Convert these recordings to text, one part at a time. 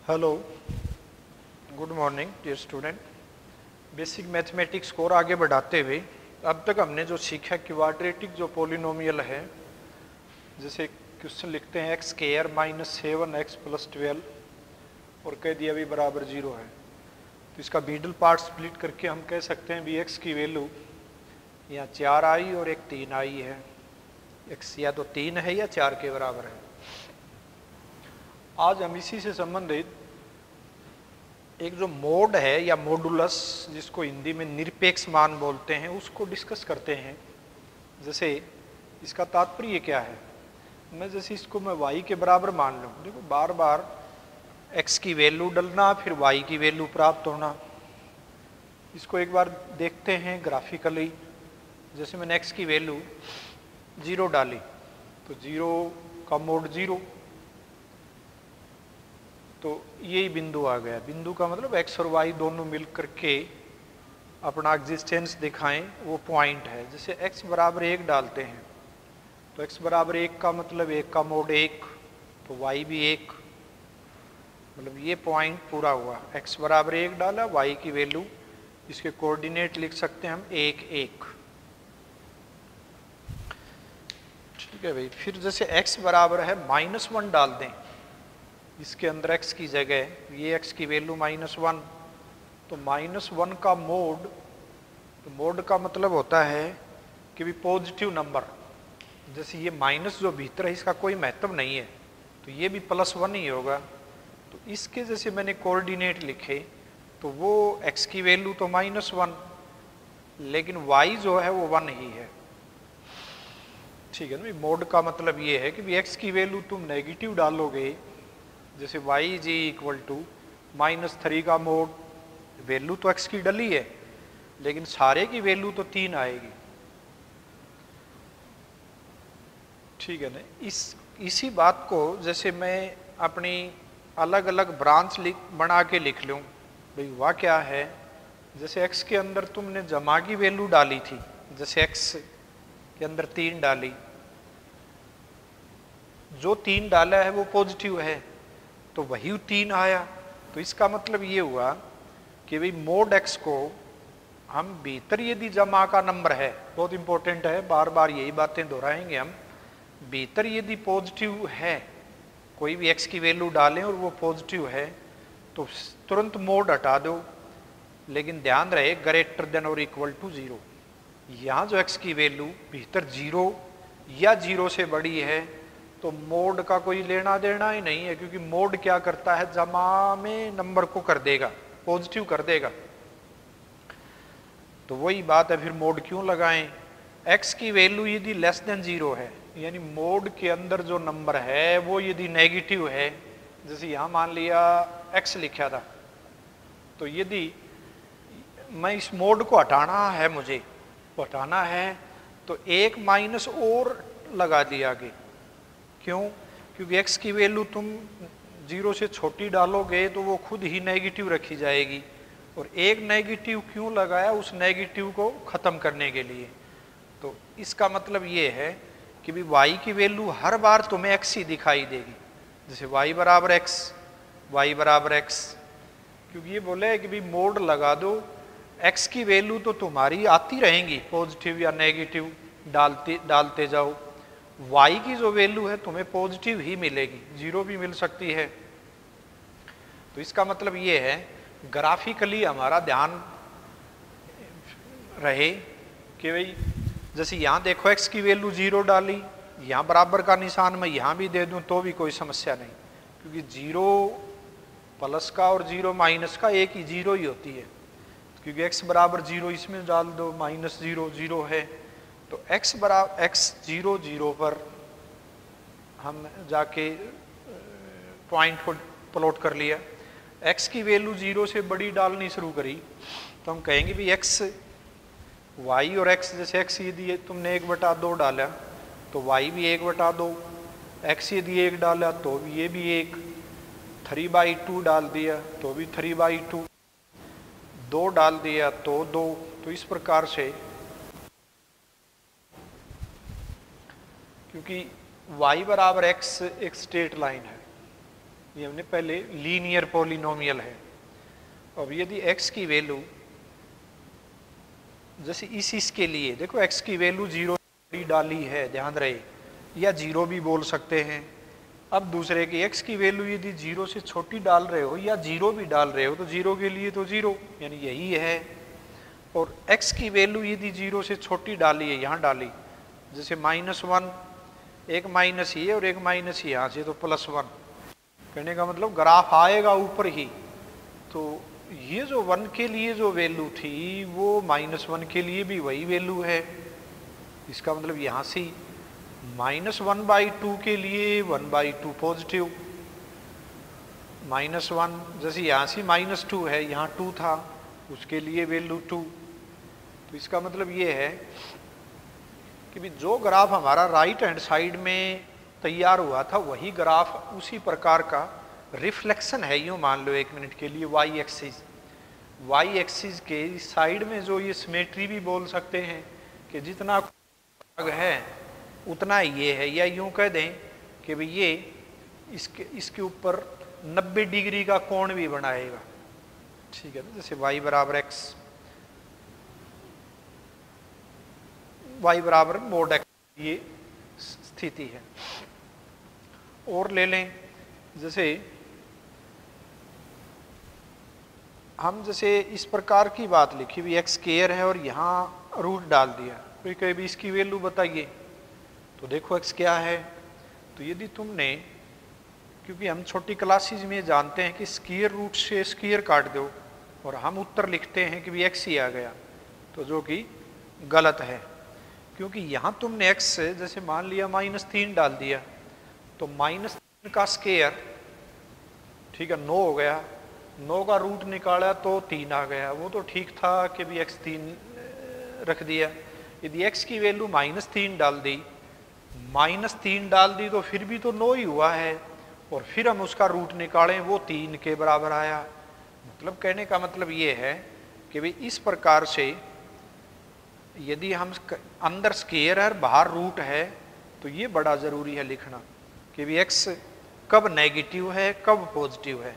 Hello, good morning dear student. Basic mathematics को और आगे बढ़ाते हुए अब तक हमने जो सीखा क्वाड्रेटिक जो पोलिनोमियल है, जैसे क्वेश्चन लिखते हैं x square minus 7x plus 12 और कह दिया भी बराबर 0 है, तो इसका मिडल पार्ट स्प्लिट करके हम कह सकते हैं भी एक्स की वैल्यू यहाँ 4i और एक 3i है। एक्स या तो 3 है या 4 के बराबर है। आज हम इसी से संबंधित एक जो मोड है या मॉडुलस, जिसको हिंदी में निरपेक्ष मान बोलते हैं, उसको डिस्कस करते हैं। जैसे इसका तात्पर्य क्या है, मैं जैसे इसको मैं y के बराबर मान लूँ, देखो बार बार x की वैल्यू डलना फिर y की वैल्यू प्राप्त होना। इसको एक बार देखते हैं ग्राफिकली। जैसे मैंने x की वैल्यू 0 डाली तो 0 का मोड 0, तो यही बिंदु आ गया। बिंदु का मतलब x और y दोनों मिल करके अपना एग्जिस्टेंस दिखाएं, वो पॉइंट है। जैसे x बराबर 1 डालते हैं तो x बराबर 1 का मतलब 1 का मोड 1, तो y भी 1, मतलब ये पॉइंट पूरा हुआ। x बराबर 1 डाला, y की वैल्यू, इसके कोऑर्डिनेट लिख सकते हैं हम 1 1। ठीक है भाई। फिर जैसे x बराबर है -1 डाल दें, इसके अंदर x की जगह ये x की वैल्यू -1, तो -1 का मोड, तो मोड का मतलब होता है कि भी पॉजिटिव नंबर। जैसे ये माइनस जो भीतर है इसका कोई महत्व नहीं है, तो ये भी +1 ही होगा। तो इसके जैसे मैंने कोऑर्डिनेट लिखे तो वो x की वैल्यू तो -1, लेकिन y जो है वो 1 ही है। ठीक है ना। मोड का मतलब ये है कि भी x की वैल्यू तुम नेगेटिव डालोगे, जैसे y = -3 का मोड, वैल्यू तो x की डली है लेकिन सारे की वैल्यू तो 3 आएगी। ठीक है ना। इसी बात को जैसे मैं अपनी अलग अलग ब्रांच बना के लिख लूँ, भाई हुआ क्या है, जैसे x के अंदर तुमने जमा की वैल्यू डाली थी, जैसे x के अंदर 3 डाली, जो 3 डाला है वो पॉजिटिव है तो वही 3 आया। तो इसका मतलब ये हुआ कि भाई मोड x को हम भीतर यदि जमा का नंबर है, बहुत इंपॉर्टेंट है, बार बार यही बातें दोहराएंगे हम, भीतर यदि पॉजिटिव है, कोई भी x की वैल्यू डालें और वो पॉजिटिव है तो तुरंत मोड हटा दो, लेकिन ध्यान रहे ग्रेटर देन और इक्वल टू 0। यहाँ जो x की वैल्यू भीतर 0 या 0 से बड़ी है तो मोड का कोई लेना देना ही नहीं है, क्योंकि मोड क्या करता है, जमा में नंबर को कर देगा, पॉजिटिव कर देगा। तो वही बात है, फिर मोड क्यों लगाएं। x की वैल्यू यदि <0 है, यानी मोड के अंदर जो नंबर है वो यदि नेगेटिव है, जैसे यहाँ मान लिया x लिखा था, तो यदि मैं इस मोड को हटाना है, मुझे हटाना है, तो एक माइनस और लगा दिया आगे। क्यों? क्योंकि x की वैल्यू तुम 0 से छोटी डालोगे तो वो खुद ही नेगेटिव रखी जाएगी, और एक नेगेटिव क्यों लगाया, उस नेगेटिव को खत्म करने के लिए। तो इसका मतलब ये है कि भी y की वैल्यू हर बार तुम्हें x ही दिखाई देगी, जैसे y बराबर x, y बराबर x, क्योंकि ये बोले कि भी मोड लगा दो, x की वैल्यू तो तुम्हारी आती रहेंगी, पॉजिटिव या नेगेटिव डालते जाओ, y की जो वैल्यू है तुम्हें पॉजिटिव ही मिलेगी, 0 भी मिल सकती है। तो इसका मतलब ये है ग्राफिकली हमारा ध्यान रहे कि भाई जैसे यहाँ देखो x की वैल्यू 0 डाली, यहाँ बराबर का निशान मैं यहाँ भी दे दूँ तो भी कोई समस्या नहीं, क्योंकि 0 प्लस का और 0 माइनस का एक ही 0 ही होती है, क्योंकि x बराबर 0 इसमें डाल दो, -0 0 है, तो x बराबर x 0 पर हम जाके पॉइंट को प्लॉट कर लिया। x की वैल्यू 0 से बड़ी डालनी शुरू करी तो हम कहेंगे भी x, y और x, जैसे x यदि तुमने 1/2 डाला तो y भी 1/2, x यदि 1 डाला तो ये भी 1, 3/2 डाल दिया तो भी 3/2, 2 डाल दिया तो 2। तो इस प्रकार से, क्योंकि y बराबर x एक स्ट्रेट लाइन है, ये हमने पहले लीनियर पॉलिनोमियल है। अब यदि x की वैल्यू जैसे इसके लिए देखो x की वैल्यू 0 डाली है, ध्यान रहे, या 0 भी बोल सकते हैं। अब दूसरे की x की वैल्यू यदि 0 से छोटी डाल रहे हो या 0 भी डाल रहे हो तो 0 के लिए तो 0 यानी यही है। और x की वैल्यू यदि 0 से छोटी डाली है, यहाँ डाली, जैसे -1, एक माइनस ये और एक माइनस यहाँ से, तो +1। कहने का मतलब ग्राफ आएगा ऊपर ही। तो ये जो 1 के लिए जो वैल्यू थी वो -1 के लिए भी वही वैल्यू है। इसका मतलब यहाँ से -1/2 के लिए 1/2 पॉजिटिव, -1 जैसे यहाँ से -2 है, यहाँ 2 था, उसके लिए वैल्यू 2। तो इसका मतलब ये है कि भी जो ग्राफ हमारा राइट हैंड साइड में तैयार हुआ था वही ग्राफ उसी प्रकार का रिफ्लेक्शन है। यूँ मान लो 1 मिनट के लिए वाई एक्सिस के साइड में जो ये सिमेट्री भी बोल सकते हैं कि जितना भाग है उतना ये है, या यूं कह दें कि भाई ये इसके ऊपर 90 डिग्री का कोण भी बनाएगा। ठीक है ना, जैसे y बराबर x, y बराबर मोड x, ये स्थिति है। और ले लें, जैसे हम जैसे इस प्रकार की बात लिखी भी x स्क्वायर है और यहाँ रूट डाल दिया, कोई कहे भी इसकी वैल्यू बताइए, तो देखो x क्या है। तो यदि तुमने, क्योंकि हम छोटी क्लासेस में जानते हैं कि स्क्वायर रूट से स्क्वायर काट दो और हम उत्तर लिखते हैं कि भी x ही आ गया, तो जो कि गलत है। क्योंकि यहाँ तुमने x से जैसे मान लिया -3 डाल दिया, तो -3 का स्क्वायर, ठीक है, 9 हो गया, 9 का रूट निकाला तो 3 आ गया। वो तो ठीक था कि भी x 3 रख दिया। यदि x की वैल्यू -3 डाल दी, -3 डाल दी तो फिर भी तो 9 ही हुआ है, और फिर हम उसका रूट निकालें वो 3 के बराबर आया। मतलब कहने का मतलब ये है कि भाई इस प्रकार से यदि हम अंदर स्क्वायर है बाहर रूट है तो ये बड़ा ज़रूरी है लिखना कि भी x कब नेगेटिव है कब पॉजिटिव है।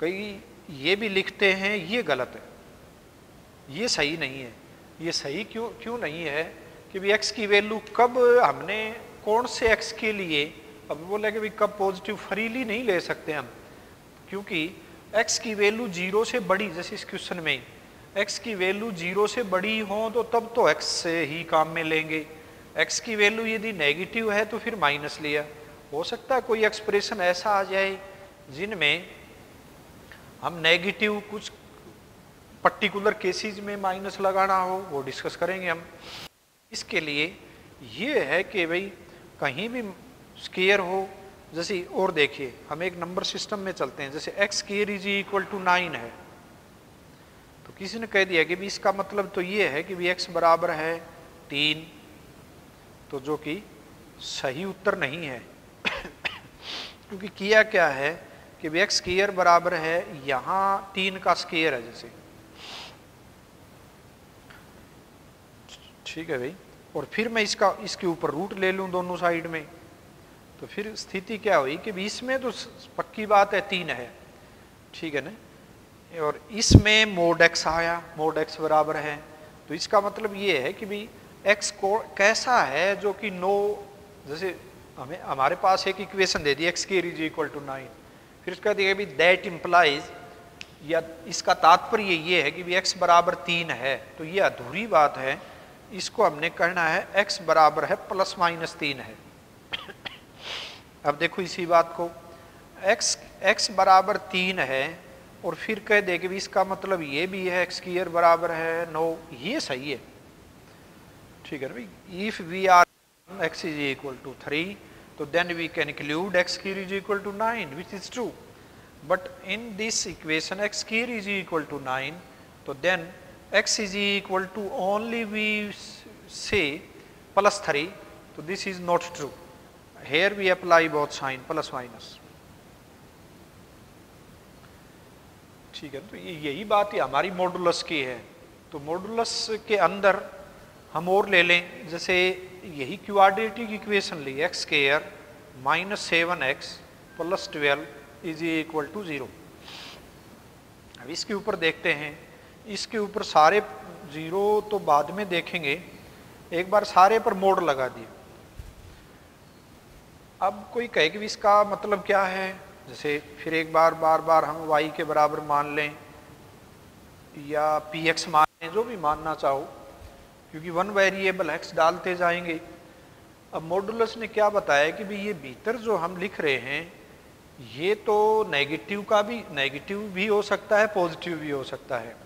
कई ये भी लिखते हैं ये गलत है, ये सही नहीं है। ये सही क्यों नहीं है कि भी x की वैल्यू कब हमने कौन से x के लिए, अब बोले कि भी कब पॉजिटिव फ्रीली नहीं ले सकते हम, क्योंकि x की वैल्यू 0 से बड़ी, जैसे इस क्वेश्चन में x की वैल्यू 0 से बड़ी हो तो तब तो x से ही काम में लेंगे। x की वैल्यू यदि नेगेटिव है तो फिर माइनस लिया। हो सकता है कोई एक्सप्रेशन ऐसा आ जाए जिनमें हम नेगेटिव कुछ पर्टिकुलर केसेस में माइनस लगाना हो, वो डिस्कस करेंगे हम। इसके लिए ये है कि भाई कहीं भी स्क्वायर हो, जैसे और देखिए हम एक नंबर सिस्टम में चलते हैं, जैसे x square is equal to 9 है, तो किसी ने कह दिया कि भी इसका मतलब तो ये है कि भी x बराबर है 3, तो जो कि सही उत्तर नहीं है। क्योंकि किया क्या है कि भी x स्क्वायर बराबर है यहाँ 3 का स्क्वायर है जैसे, ठीक है भाई, और फिर मैं इसके ऊपर रूट ले लूँ दोनों साइड में, तो फिर स्थिति क्या हुई कि भी इसमें तो पक्की बात है 3 है, ठीक है ना, और इसमें मोड x आया, मोड x बराबर है, तो इसका मतलब ये है कि भी x को कैसा है जो कि 9, जैसे हमें हमारे पास एक इक्वेशन दे दी x square is equal to 9, फिर उसका दिया भी दैट इम्प्लाइज, या इसका तात्पर्य ये है कि भी x बराबर 3 है, तो ये अधूरी बात है। इसको हमने कहना है x बराबर है ±3 है। अब देखो इसी बात को, x बराबर 3 है और फिर कह दे कि इसका मतलब ये भी है x स्क्वायर बराबर है 9, ये सही है, ठीक है भाई। If we are x is equal to 3 तो then we can include x square is equal to 9 which is true, but in this equation x square is equal to 9, तो then x is equal to only we say +3, so this is not true. Here we apply both sign plus minus, ठीक है। तो यही बात ही हमारी modulus की है। तो मॉडुलस के अंदर हम और ले लें, जैसे यही क्वाड्रेटिक इक्वेशन ली x square -7x + 12 is equal to 0। अब इसके ऊपर देखते हैं, इसके ऊपर सारे 0 तो बाद में देखेंगे, एक बार सारे पर मोड लगा दिए। अब कोई कहे कि इसका मतलब क्या है, जैसे फिर एक बार बार हम y के बराबर मान लें या px मान लें, जो भी मानना चाहो, क्योंकि वन वेरिएबल x डालते जाएंगे। अब मॉडुलस ने क्या बताया कि भाई ये भीतर जो हम लिख रहे हैं ये तो नेगेटिव भी हो सकता है, पॉजिटिव भी हो सकता है,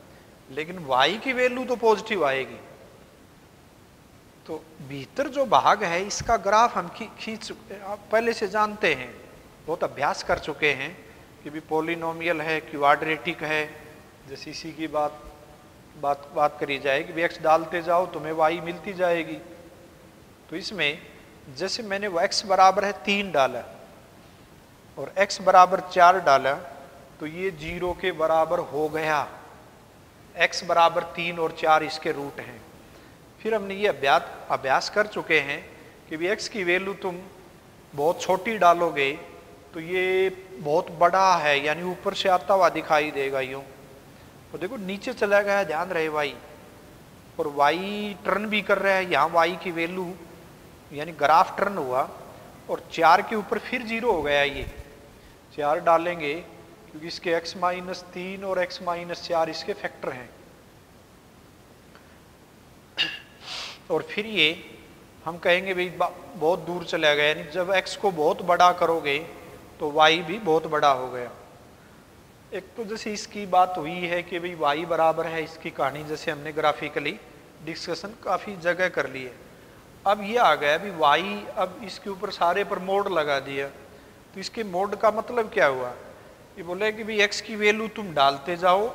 लेकिन y की वैल्यू तो पॉजिटिव आएगी। तो भीतर जो भाग है इसका ग्राफ हम खींच पहले से जानते हैं, बहुत अभ्यास कर चुके हैं कि भी पॉलिनोमियल है, क्वाड्रेटिक है, जैसे इसी की बात करी जाए कि भी x डालते जाओ तुम्हें y मिलती जाएगी। तो इसमें जैसे मैंने x बराबर है 3 डाला और x बराबर 4 डाला, तो ये 0 के बराबर हो गया। x बराबर 3 और 4 इसके रूट हैं। फिर हमने ये अभ्यास कर चुके हैं कि भी x की वैल्यू तुम बहुत छोटी डालोगे तो ये बहुत बड़ा है, यानी ऊपर से आता हुआ दिखाई देगा यूं। तो देखो नीचे चला गया, ध्यान रहे y, और y टर्न भी कर रहा है, यहाँ y की वैल्यू यानी ग्राफ टर्न हुआ और 4 के ऊपर फिर 0 हो गया। ये 4 डालेंगे क्योंकि इसके x-3 और x-4 इसके फैक्टर हैं, और फिर ये हम कहेंगे भाई बहुत दूर चला गया, यानी जब x को बहुत बड़ा करोगे तो y भी बहुत बड़ा हो गया। एक तो जैसे इसकी बात हुई है कि भाई y बराबर है, इसकी कहानी जैसे हमने ग्राफिकली डिस्कशन काफ़ी जगह कर ली है। अब ये आ गया भी y, अब इसके ऊपर सारे पर मोड लगा दिया, तो इसके मोड का मतलब क्या हुआ, ये बोले कि भाई x की वैल्यू तुम डालते जाओ,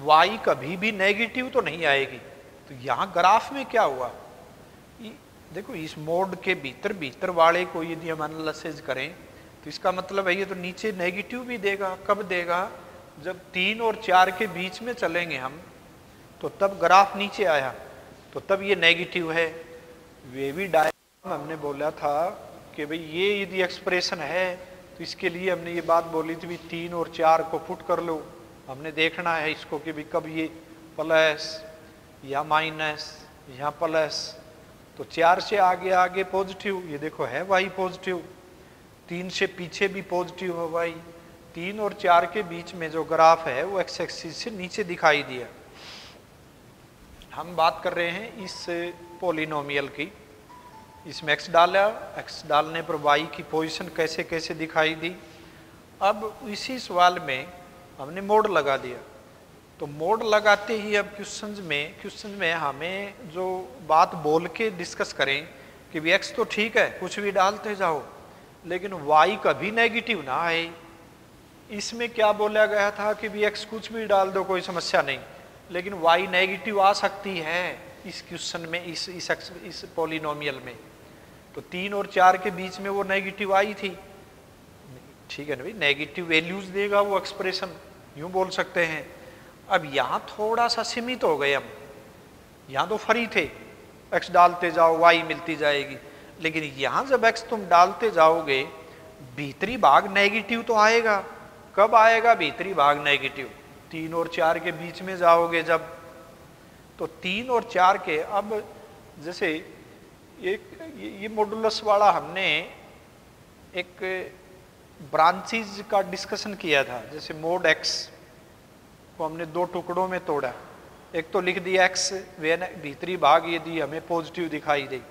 y कभी भी नेगेटिव तो नहीं आएगी। तो यहाँ ग्राफ में क्या हुआ, देखो इस मोड के भीतर वाले को यदि हम एनालिसिस करें तो इसका मतलब है ये तो नीचे नेगेटिव भी देगा। कब देगा, जब 3 और 4 के बीच में चलेंगे हम, तो तब ग्राफ नीचे आया, तो तब ये नेगेटिव है। वेवी डायग्राम हमने बोला था कि भाई ये यदि एक्सप्रेशन है तो इसके लिए हमने ये बात बोली थी भी 3 और 4 को पुट कर लो, हमने देखना है इसको कि भी कब ये प्लस या माइनस या प्लस, तो 4 से आगे पॉजिटिव, ये देखो है y पॉजिटिव, 3 से पीछे भी पॉजिटिव है y, 3 और 4 के बीच में जो ग्राफ है वो एक्स एक्सिस से नीचे दिखाई दिया। हम बात कर रहे हैं इस पॉलिनोमियल की, इसमें x डाला, x डालने पर y की पोजीशन कैसे कैसे दिखाई दी। अब इसी सवाल में हमने मोड लगा दिया, तो मोड लगाते ही अब क्वेश्चन में हमें जो बात बोल के डिस्कस करें कि भी x तो ठीक है कुछ भी डालते जाओ, लेकिन y कभी नेगेटिव ना आए। इसमें क्या बोला गया था कि भी x कुछ भी डाल दो कोई समस्या नहीं, लेकिन y नेगेटिव आ सकती है इस क्वेश्चन में, इस पॉलिनोमियल में। तो 3 और 4 के बीच में वो नेगेटिव आई थी, ठीक है ना भाई, नेगेटिव वैल्यूज देगा वो एक्सप्रेशन, यूं बोल सकते हैं। अब यहाँ थोड़ा सा सीमित हो गए हम, यहाँ तो फ्री थे, x डालते जाओ y मिलती जाएगी, लेकिन यहाँ जब x तुम डालते जाओगे भीतरी भाग नेगेटिव तो आएगा। कब आएगा भीतरी भाग नेगेटिव, 3 और 4 के बीच में जाओगे जब, तो 3 और 4 के, अब जैसे ये मॉडुलस वाला हमने एक ब्रांचेज का डिस्कशन किया था। जैसे मोड x को हमने 2 टुकड़ों में तोड़ा, एक तो लिख दिया x वेन भीतरी भाग यदि हमें पॉजिटिव दिखाई दे,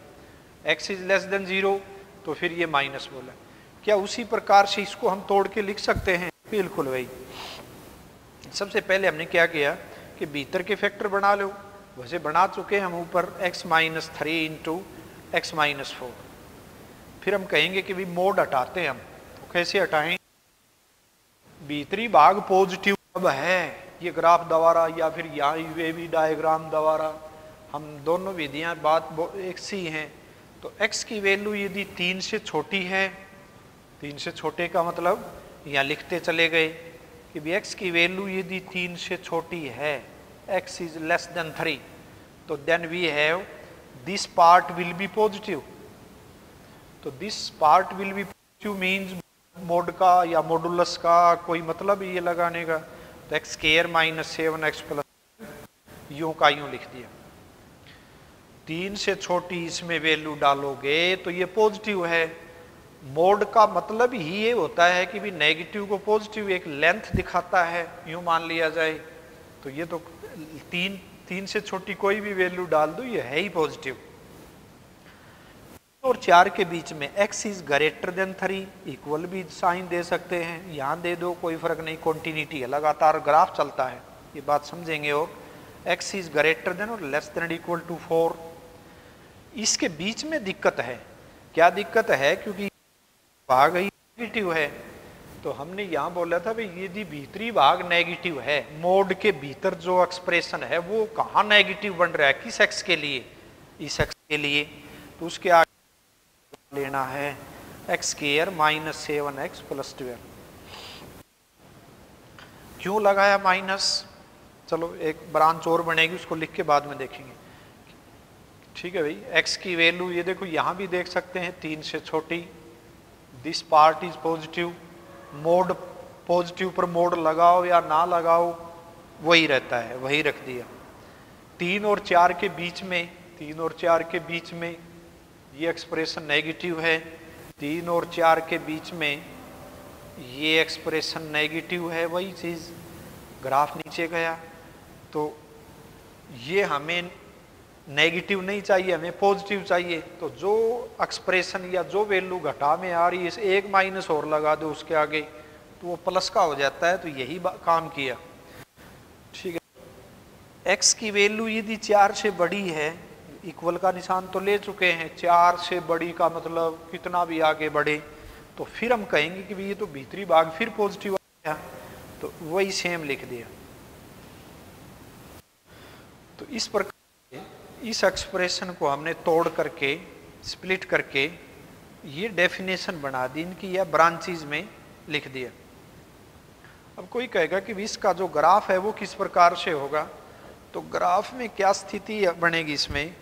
x इज लेस देन 0, तो फिर ये माइनस बोला। क्या उसी प्रकार से इसको हम तोड़ के लिख सकते हैं? बिल्कुल भाई। सबसे पहले हमने क्या किया कि भीतर के फैक्टर बना लो, वैसे बना चुके हम ऊपर x-3 इंटू x-4। फिर हम कहेंगे कि भी मोड हटाते हैं हम, तो कैसे हटाएं? भीतरी भाग पॉजिटिव अब है, ये ग्राफ द्वारा या फिर यहाँ वेवी डायग्राम द्वारा, हम दोनों विधियां बात एक सी हैं। तो x की वैल्यू यदि 3 से छोटी है, 3 से छोटे का मतलब यहाँ लिखते चले गए कि भी x की वैल्यू यदि 3 से छोटी है, x इज लेस देन 3, तो then we have this part will be positive. तो this part will be positive means mod का या मॉडुलस का कोई मतलब ये लगाने का, तो x square minus 7x plus यूं का यूं लिख दिया। 3 से छोटी इसमें वैल्यू डालोगे तो ये पॉजिटिव है। मोड का मतलब ही ये होता है कि भी नेगेटिव को पॉजिटिव एक लेंथ दिखाता है, यूं मान लिया जाए। तो ये तो 3 से छोटी कोई भी वैल्यू डाल दो ये है ही पॉजिटिव। और 4 के बीच में x is greater then 3 equal भी साइन दे सकते हैं, यहां दे दो कोई फर्क नहीं, कॉन्टिन्यूटी है, लगातार ग्राफ चलता है, ये बात समझेंगे। और x इज ग्रेटर देन और लेस देन इक्वल टू 4। इसके बीच में दिक्कत है, क्या दिक्कत है, क्योंकि भाग ही नेगेटिव है। तो हमने यहां बोला था भाई यदि भीतरी भाग नेगेटिव है, मोड के भीतर जो एक्सप्रेशन है वो कहां नेगेटिव बन रहा है, किस x के लिए, इस x के लिए। तो उसके आगे लेना है x square minus 7x plus 12। क्यों लगाया माइनस, चलो एक ब्रांच और बनेगी उसको लिख के बाद में देखेंगे। ठीक है भाई, x की वैल्यू ये देखो यहां भी देख सकते हैं 3 से छोटी, this part is positive. Mode positive पर मोड लगाओ या ना लगाओ वही रहता है, वही रख दिया। 3 और 4 के बीच में, 3 और 4 के बीच में ये एक्सप्रेशन नेगेटिव है, 3 और 4 के बीच में ये एक्सप्रेशन नेगेटिव है, वही चीज ग्राफ नीचे गया। तो ये हमें नेगेटिव नहीं चाहिए, हमें पॉजिटिव चाहिए। तो जो एक्सप्रेशन या जो वैल्यू घटा में आ रही है, इसे एक माइनस और लगा दो उसके आगे तो वो प्लस का हो जाता है। तो यही काम किया। ठीक है, x की वैल्यू यदि 4 से बड़ी है, इक्वल का निशान तो ले चुके हैं, 4 से बड़ी का मतलब कितना भी आगे बढ़े, तो फिर हम कहेंगे कि ये तो भीतरी भाग फिर पॉजिटिव आ गया, तो वही सेम लिख दिया। तो इस प्रकार इस एक्सप्रेशन को हमने तोड़ करके, स्प्लिट करके ये डेफिनेशन बना दी इनकी, या ब्रांचेज में लिख दिया। अब कोई कहेगा कि इसका जो ग्राफ है वो किस प्रकार से होगा, तो ग्राफ में क्या स्थिति बनेगी इसमें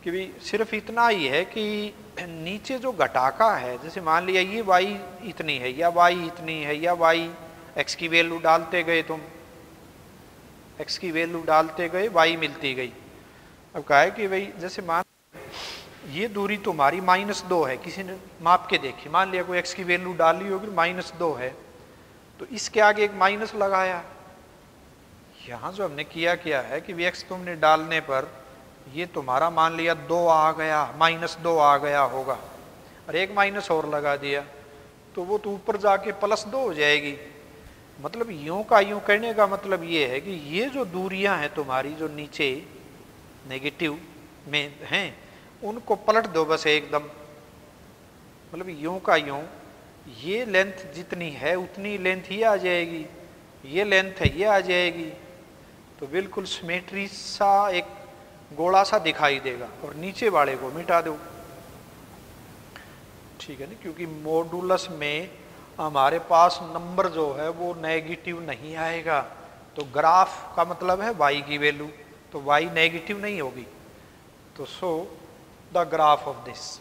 कि भी सिर्फ इतना ही है कि नीचे जो घटाका है, जैसे मान लिया ये y इतनी है या y इतनी है या y, x की वैल्यू डालते गए तुम, x की वैल्यू डालते गए y मिलती गई। अब कहा है कि भाई जैसे मान ये दूरी तुम्हारी -2 है, किसी ने माप के देखी, मान लिया कोई x की वैल्यू डाली होगी -2 है, तो इसके आगे एक माइनस लगाया। यहाँ जो हमने किया है कि x तुमने डालने पर ये तुम्हारा मान लिया 2 आ गया, -2 आ गया होगा, और एक माइनस और लगा दिया तो वो तो ऊपर जाके +2 हो जाएगी। मतलब यूं का यूं कहने का मतलब ये है कि ये जो दूरियां हैं तुम्हारी जो नीचे नेगेटिव में हैं उनको पलट दो बस एकदम। मतलब यूं का यूं, ये लेंथ जितनी है उतनी लेंथ ही आ जाएगी, ये लेंथ है ये आ जाएगी, तो बिल्कुल सिमेट्री सा एक गोला सा दिखाई देगा, और नीचे वाले को मिटा दो। ठीक है ना, क्योंकि मॉडुलस में हमारे पास नंबर जो है वो नेगेटिव नहीं आएगा, तो ग्राफ का मतलब है y की वैल्यू, तो y नेगेटिव नहीं होगी। तो so the graph of this.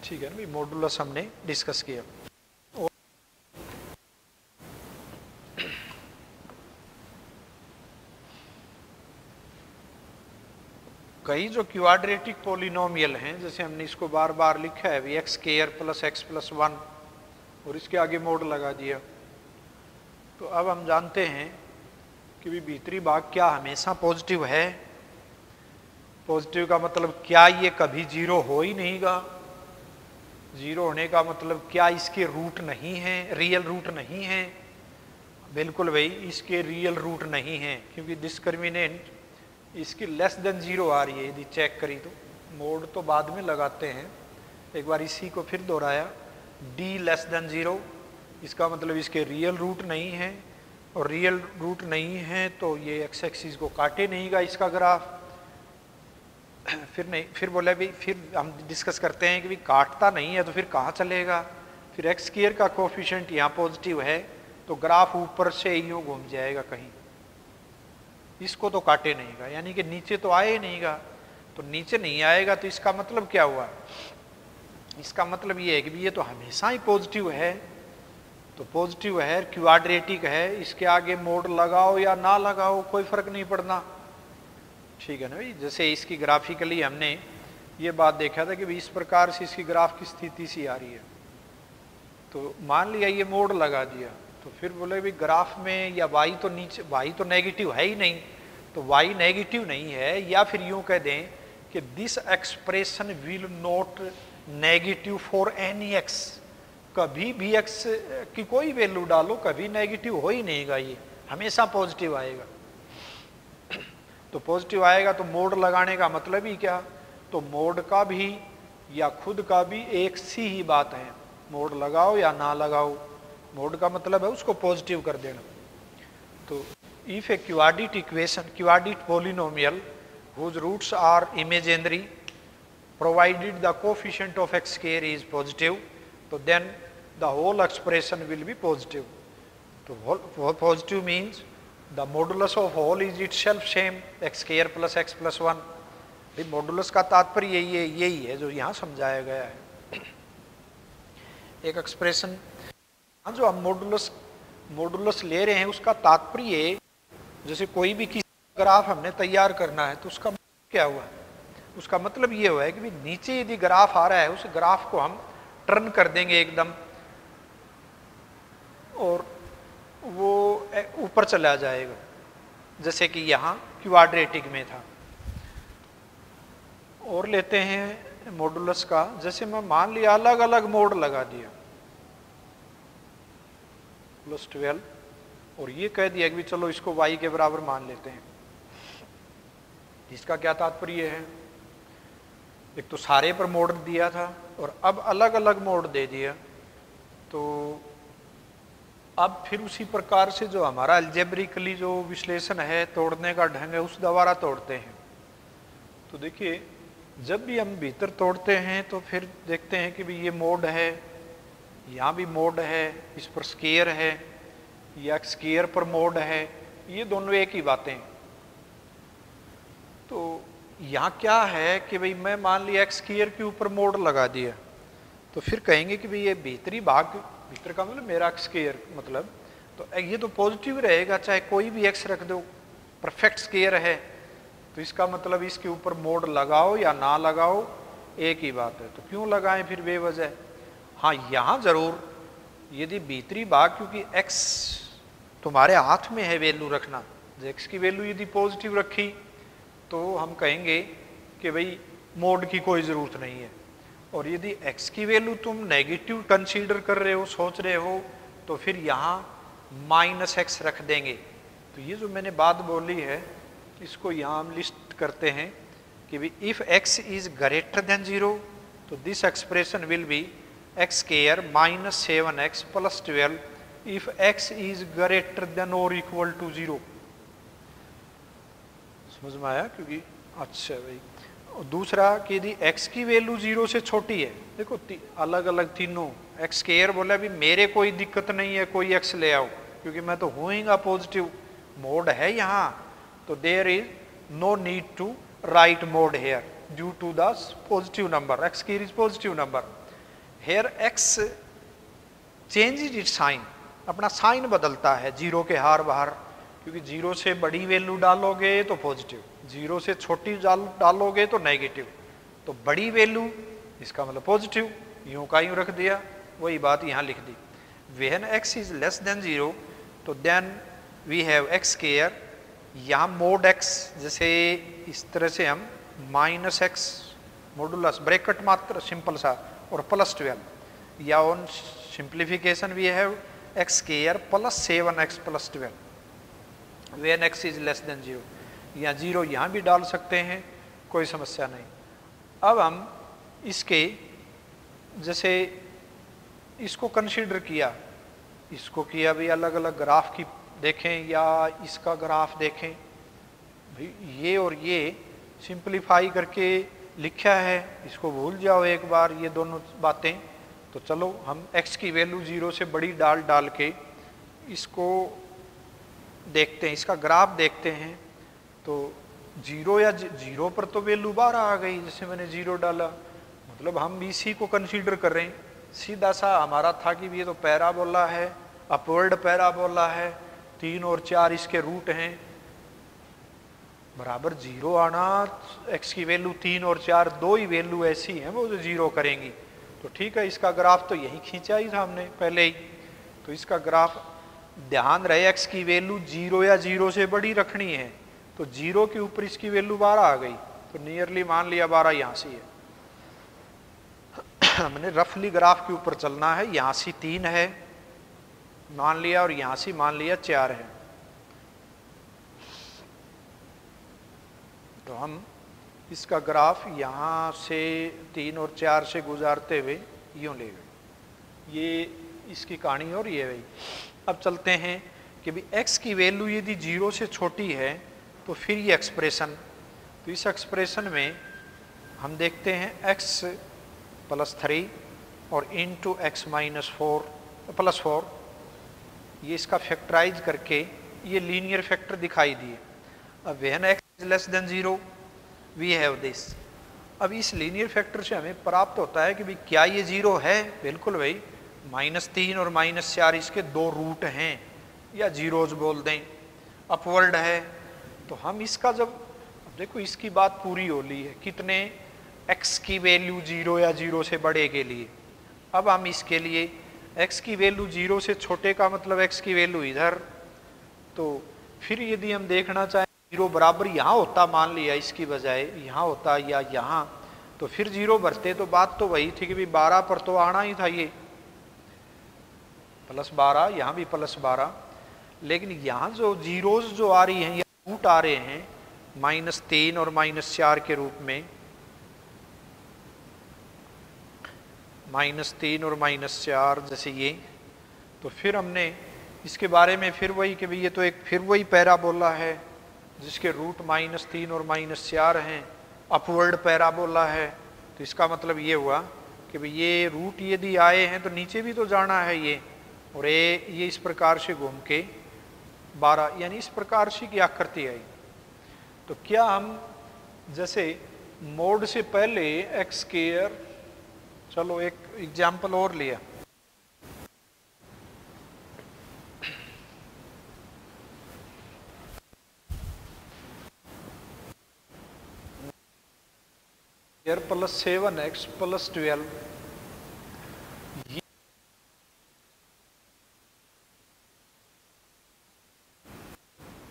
ठीक है ना, मॉडुलस हमने डिस्कस किया। कई जो क्वाड्रेटिक पॉलिनोमियल हैं, जैसे हमने इसको बार बार लिखा है भी x square plus x plus 1 और इसके आगे मोड लगा दिया, तो अब हम जानते हैं कि भी भीतरी भाग क्या हमेशा पॉजिटिव है। पॉजिटिव का मतलब क्या ये कभी जीरो हो ही नहींगा, जीरो होने का मतलब क्या इसके रूट नहीं है, रियल रूट नहीं है। बिल्कुल भाई इसके रियल रूट नहीं है, क्योंकि डिस्क्रिमिनेंट इसकी लेस देन 0 आ रही है यदि चेक करी तो। मोड तो बाद में लगाते हैं, एक बार इसी को फिर दोहराया, d लेस देन 0, इसका मतलब इसके रियल रूट नहीं है, और रियल रूट नहीं है तो ये एक्स एक्सिस को काटे नहींगा इसका ग्राफ। फिर नहीं, फिर बोला भी, फिर हम डिस्कस करते हैं कि भी काटता नहीं है तो फिर कहाँ चलेगा, फिर एक्स स्क्वायर का कोफिशिएंट यहाँ पॉजिटिव है तो ग्राफ ऊपर से यूँ घूम जाएगा कहीं, इसको तो काटे नहींगा, यानी कि नीचे तो आए ही नहींगा। तो नीचे नहीं आएगा तो इसका मतलब क्या हुआ, इसका मतलब ये है कि ये तो हमेशा ही पॉजिटिव है, तो पॉजिटिव है, क्वाड्रेटिक है, इसके आगे मोड लगाओ या ना लगाओ कोई फर्क नहीं पड़ना, ठीक है ना भाई। जैसे इसकी ग्राफिकली हमने ये बात देखा था कि भाई इस प्रकार से इसकी ग्राफ की स्थिति सी आ रही है, तो मान लिया ये मोड लगा दिया, तो फिर बोले भाई ग्राफ में या y तो नीचे, y तो नेगेटिव है ही नहीं, तो y नेगेटिव नहीं है, या फिर यूं कह दें कि this expression will not negative for any x, कभी भी x की कोई वैल्यू डालो कभी नेगेटिव हो ही नहींगा, ये हमेशा पॉजिटिव आएगा। तो पॉजिटिव आएगा तो मोड लगाने का मतलब ही क्या, तो मोड का भी या खुद का भी एक सी ही बात है, मोड लगाओ या ना लगाओ, मोड का मतलब है उसको पॉजिटिव कर देना। तो if a quadratic equation, quadratic polynomial whose roots are imaginary provided the coefficient of x square is positive, तो then the whole expression will be positive। तो positive means the modulus of whole is itself same x square plus x plus 1। भाई modulus का तात्पर्य यही है जो यहाँ समझाया गया है। एक एक्सप्रेशन जो हम मॉडुलस ले रहे हैं उसका तात्पर्य, जैसे कोई भी किसी ग्राफ हमने तैयार करना है तो उसका क्या हुआ, उसका मतलब ये हुआ है कि नीचे यदि ग्राफ आ रहा है उस ग्राफ को हम टर्न कर देंगे एकदम और वो ऊपर चला जाएगा, जैसे कि यहाँ क्वाड्रेटिक में था। और लेते हैं मॉडुलस का, जैसे मैं मान लिया अलग अलग मोड लगा दिया +12 और ये कह दिया कि चलो इसको y के बराबर मान लेते हैं। इसका क्या तात्पर्य है, एक तो सारे पर मोड दिया था और अब अलग अलग मोड दे दिया, तो अब फिर उसी प्रकार से जो हमारा अलजेब्रिकली जो विश्लेषण है, तोड़ने का ढंग है, उस द्वारा तोड़ते हैं। तो देखिए जब भी हम भीतर तोड़ते हैं तो फिर देखते हैं कि भाई ये मोड है, यहाँ भी मोड है, इस पर स्केयर है या स्केयर पर मोड है, ये दोनों एक ही बातें। तो यहाँ क्या है कि भाई मैं मान लिया एक्स स्केयर के ऊपर मोड लगा दिया, तो फिर कहेंगे कि भाई ये भीतरी भाग, भीतर का मतलब मेरा स्केयर मतलब, तो ये तो पॉजिटिव रहेगा चाहे कोई भी एक्स रख दो, परफेक्ट स्केयर है, तो इसका मतलब इसके ऊपर मोड लगाओ या ना लगाओ एक ही बात है। तो क्यों लगाएं फिर बेवजह। हाँ यहाँ जरूर यदि भीतरी भाग, क्योंकि x तुम्हारे हाथ में है वैल्यू रखना, x की वैल्यू यदि पॉजिटिव रखी तो हम कहेंगे कि भाई मोड की कोई ज़रूरत नहीं है, और यदि x की वैल्यू तुम नेगेटिव कंसीडर कर रहे हो, सोच रहे हो, तो फिर यहाँ -x रख देंगे। तो ये जो मैंने बात बोली है इसको यहाँ हम लिस्ट करते हैं कि भाई if x is greater then 0 तो this expression will be x square -7x + 12 if x is greater than और इक्वल टू 0। समझ में आया? क्योंकि अच्छा भाई, और दूसरा कि यदि x की वैल्यू 0 से छोटी है, देखो अलग अलग तीनों, x स्क्वायर बोला भी मेरे कोई दिक्कत नहीं है, कोई x ले आओ क्योंकि मैं तो होऊंगा पॉजिटिव, मोड है यहाँ, तो there is no need to write mode here due to the positive number, x square is positive number. Here x changes it sign, अपना साइन बदलता है 0 के हार बाहर, क्योंकि 0 से बड़ी वैल्यू डालोगे तो पॉजिटिव, 0 से छोटी डालोगे तो नेगेटिव, तो बड़ी वैल्यू इसका मतलब पॉजिटिव, यूं का यूं रख दिया, वही बात यहाँ लिख दी। When x is less than 0 तो then we have x square, यहाँ मोड x, जैसे इस तरह से हम -x मॉडुलस ब्रैकेट मात्र सिंपल सा और +12, या on simplification we have x square + 7x + 12 when x is less than 0, या 0 यहाँ भी डाल सकते हैं, कोई समस्या नहीं। अब हम इसके जैसे इसको कंसीडर किया, इसको किया भी अलग अलग ग्राफ की देखें या इसका ग्राफ देखें, भाई ये और ये सिंप्लीफाई करके लिखा है, इसको भूल जाओ एक बार ये दोनों बातें। तो चलो हम x की वैल्यू 0 से बड़ी डाल के इसको देखते हैं, इसका ग्राफ देखते हैं। तो 0 या 0 पर तो वैल्यू 12 आ गई, जैसे मैंने 0 डाला, मतलब हम इसी को कंसीडर कर रहे हैं। सीधा सा हमारा था कि ये तो पैराबोला है अपवर्ड पैराबोला है, 3 और 4 इसके रूट हैं, बराबर 0 आना। x की वैल्यू 3 और 4 दो ही वैल्यू ऐसी हैं वो जो 0 करेंगी। तो ठीक है, इसका ग्राफ तो यही खींचा ही था हमने पहले ही। तो इसका ग्राफ ध्यान रहे x की वैल्यू 0 या 0 से बड़ी रखनी है, तो 0 के ऊपर इसकी वैल्यू 12 आ गई, तो नियरली मान लिया 12 यहाँ से है। हमने रफली ग्राफ के ऊपर चलना है, यहाँ से 3 है मान लिया और यहाँ से मान लिया 4 है। तो हम इसका ग्राफ यहाँ से 3 और 4 से गुजारते हुए यूँ ले गए। ये इसकी कहानी और ये भाई। अब चलते हैं कि भी x की वैल्यू यदि 0 से छोटी है तो फिर ये एक्सप्रेशन, तो इस एक्सप्रेशन में हम देखते हैं x + 3 और इंटू x - 4 +4, ये इसका फैक्टराइज करके ये लीनियर फैक्टर दिखाई दिए। अब when x is <0 we have this. अब इस लीनियर फैक्टर से हमें प्राप्त होता है कि भाई क्या ये 0 है? बिल्कुल भाई, -3 और -4 इसके दो रूट हैं, या जीरोज बोल दें, अपवर्ड है। तो हम इसका जब देखो इसकी बात पूरी हो ली है कितने x की वैल्यू 0 या 0 से बड़े के लिए। अब हम इसके लिए x की वैल्यू 0 से छोटे का मतलब x की वैल्यू इधर, तो फिर यदि हम देखना चाहें 0 बराबर यहाँ होता, मान लिया इसकी बजाय यहाँ होता या यहाँ, तो फिर 0 भरते तो बात तो वही थी कि भाई 12 पर तो आना ही था, ये +12, यहाँ भी +12। लेकिन यहाँ जो जीरोज जो आ रही हैं या रूट आ रहे हैं -3 और -4 के रूप में, -3 और -4 जैसे ये, तो फिर हमने इसके बारे में फिर वही कि भाई ये तो एक फिर वही पैराबोला है जिसके रूट -3 और -4 हैं, अपवर्ड पैराबोला है। तो इसका मतलब ये हुआ कि भाई ये रूट यदि आए हैं तो नीचे भी तो जाना है ये, और ये इस प्रकार से घूम के 12, यानी इस प्रकार से की आकृति आई। तो क्या हम जैसे मोड से पहले x², चलो एक एग्जाम्पल और लिया, +7x + 12,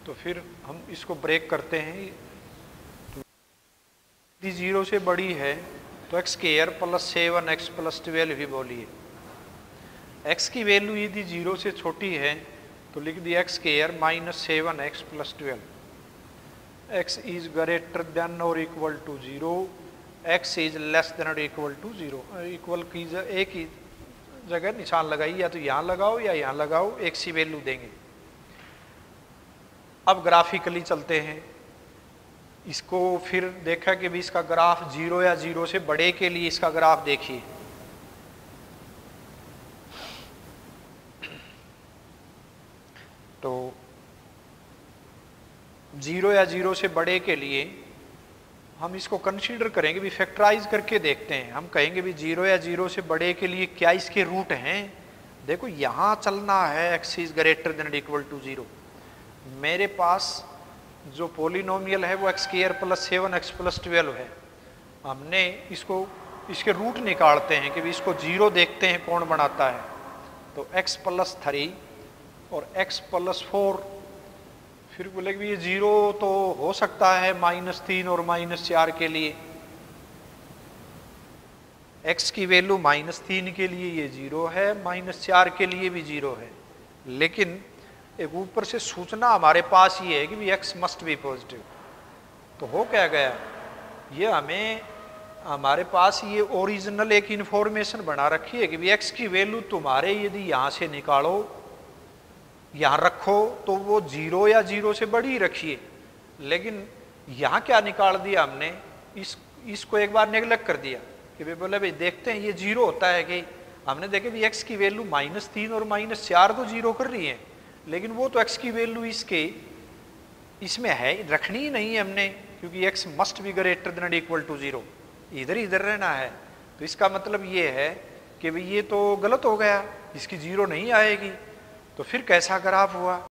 तो फिर हम इसको ब्रेक करते हैं। तो यदि 0 से बड़ी है तो x² + 7x + 12 भी बोलिए। x की वैल्यू यदि 0 से छोटी है तो लिख दिया x² - 7x + 12। x is greater than और equal to 0, x is less than और इक्वल टू 0। इक्वल की एक ही जगह निशान लगाइए, या तो यहाँ लगाओ या यहाँ लगाओ, एक सी वैल्यू देंगे। अब ग्राफिकली चलते हैं, इसको फिर देखा कि भी इसका ग्राफ 0 या 0 से बड़े के लिए इसका ग्राफ देखिए। तो 0 या 0 से बड़े के लिए हम इसको कंसीडर करेंगे भी, फैक्टराइज करके देखते हैं। हम कहेंगे भी 0 या 0 से बड़े के लिए क्या इसके रूट हैं। देखो यहाँ चलना है x is greater than equal to 0। मेरे पास जो पोलिनोमियल है वो x² + 7x + 12 है। हमने इसको इसके रूट निकालते हैं कि भी इसको 0 देखते हैं कौन बनाता है। तो x + 3 और x + 4, फिर बोले कि ये 0 तो हो सकता है -3 और -4 के लिए। x की वैल्यू -3 के लिए ये 0 है, -4 के लिए भी 0 है। लेकिन एक ऊपर से सूचना हमारे पास ये है कि भी x मस्ट बी पॉजिटिव। तो हो क्या गया, ये हमें हमारे पास ये ओरिजिनल एक इंफॉर्मेशन बना रखी है कि भी x की वैल्यू तुम्हारे यदि यहाँ से निकालो, यहाँ रखो, तो वो 0 या 0 से बड़ी रखिए। लेकिन यहाँ क्या निकाल दिया हमने, इसको एक बार नेग्लेक्ट कर दिया कि भाई बोले भाई देखते हैं ये 0 होता है कि। हमने देखे भी x की वैल्यू -3 और -4 तो 0 कर रही है, लेकिन वो तो x की वैल्यू इसमें है, रखनी ही नहीं है हमने, क्योंकि x must be greater than equal to 0, इधर रहना है। तो इसका मतलब ये है कि भाई ये तो गलत हो गया, इसकी 0 नहीं आएगी। तो तो फिर कैसा ग्राफ हुआ?